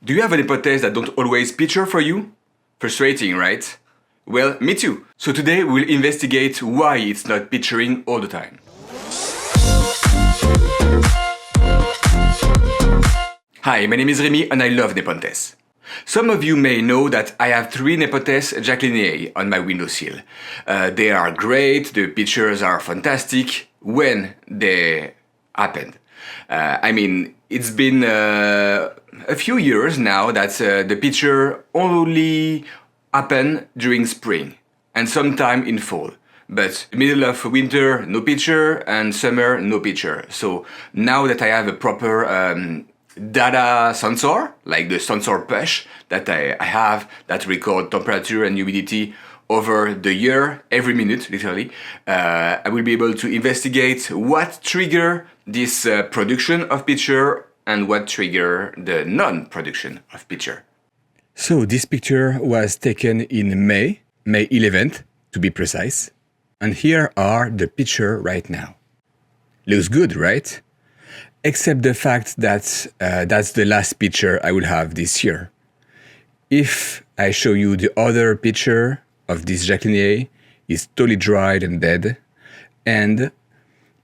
Do you have an hypothesis that don't always picture for you? Frustrating, right? Well, me too. So today we'll investigate why it's not picturing all the time. Hi, my name is Remy and I love Nepenthes. Some of you may know that I have 3 Nepenthes jacquelineae on my windowsill. They are great, the pictures are fantastic when they happened. It's been a few years now that the picture only happen during spring and sometime in fall. But middle of winter, no picture, and summer, no picture. So now that I have a proper data sensor, like the sensor push that I have that record temperature and humidity over the year, every minute, literally, I will be able to investigate what trigger this production of picture and what trigger the non-production of picture. So this picture was taken in May 11th, to be precise. And here are the picture right now. Looks good, right? Except the fact that that's the last picture I will have this year. If I show you the other picture of this jacquelineae, it's totally dried and dead. And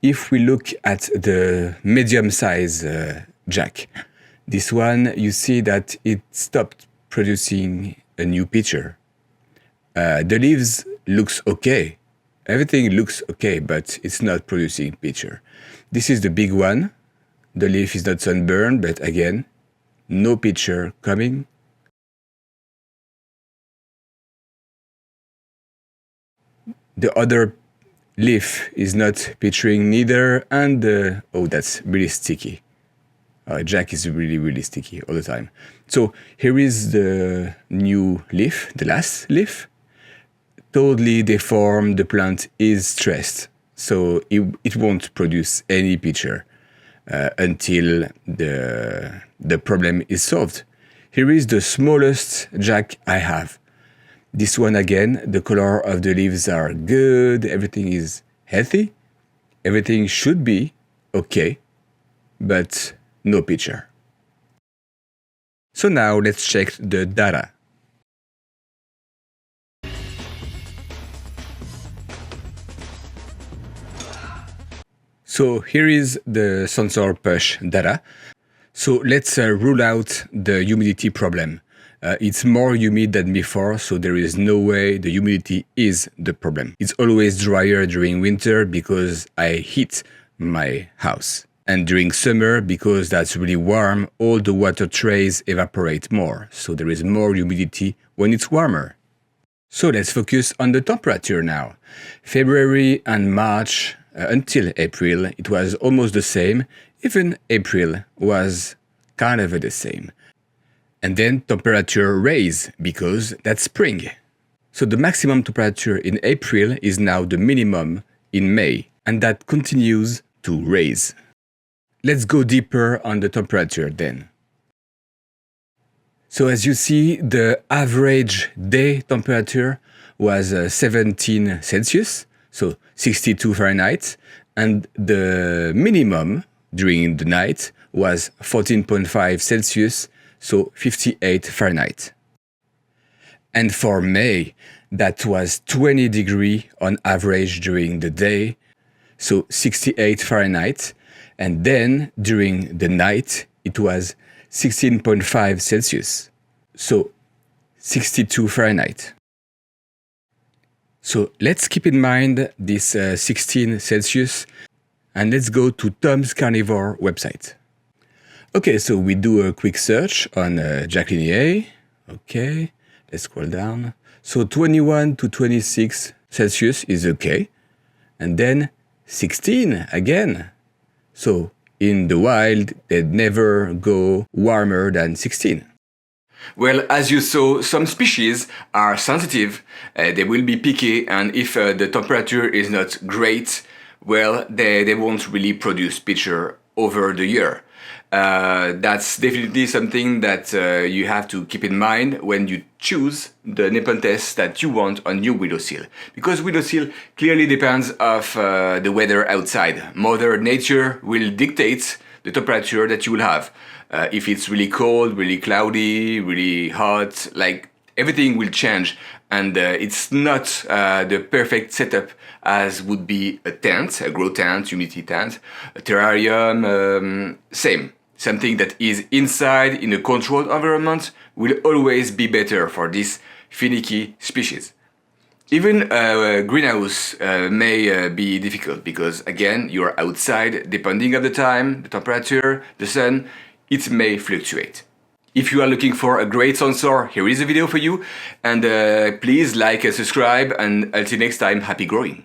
if we look at the medium size jack, this one, you see that it stopped producing a new picture. The leaves looks okay. Everything looks okay, but it's not producing picture. This is the big one. The leaf is not sunburned, but again, no picture coming. The other leaf is not picturing neither, and oh, that's really sticky. Jack is really sticky all the time. So here is the new leaf, the last leaf. Totally deformed, the plant is stressed, so it won't produce any picture until the problem is solved. Here is the smallest jack I have. This one again, the color of the leaves are good, everything is healthy, everything should be okay, but no picture. So now let's check the data. So here is the sensor push data. So let's rule out the humidity problem. It's more humid than before, so there is no way the humidity is the problem. It's always drier during winter because I heat my house. And during summer, because that's really warm, all the water trays evaporate more. So there is more humidity when it's warmer. So let's focus on the temperature now. February and March until April, it was almost the same. Even April was kind of the same. And then temperature raise because that's spring. So the maximum temperature in April is now the minimum in May, and that continues to raise. Let's go deeper on the temperature then. So as you see, the average day temperature was 17 Celsius, so 62 Fahrenheit, and the minimum during the night was 14.5 Celsius, so 58 Fahrenheit. And for May, that was 20 degrees on average during the day, so 68 Fahrenheit, and then during the night, it was 16.5 Celsius, so 62 Fahrenheit. So let's keep in mind this 16 Celsius, and let's go to Tom's Carnivore website. Okay, so we do a quick search on jacquelineae. Okay, let's scroll down. So 21 to 26 Celsius is okay, and then 16 again. So in the wild, they'd never go warmer than 16. Well, as you saw, some species are sensitive, they will be picky, and if the temperature is not great, well, they won't really produce picture over the year. That's definitely something that you have to keep in mind when you choose the Nepenthes that you want on your windowsill. Because windowsill clearly depends of the weather outside. Mother Nature will dictate the temperature that you will have. If it's really cold, really cloudy, really hot, like everything will change, and it's not the perfect setup as would be a tent, a grow tent, humidity tent, a terrarium, same. Something that is inside in a controlled environment will always be better for this finicky species. Even a greenhouse may be difficult because, again, you're outside, depending on the time, the temperature, the sun, it may fluctuate. If you are looking for a great sensor, here is a video for you, and please like and subscribe, and until next time, happy growing!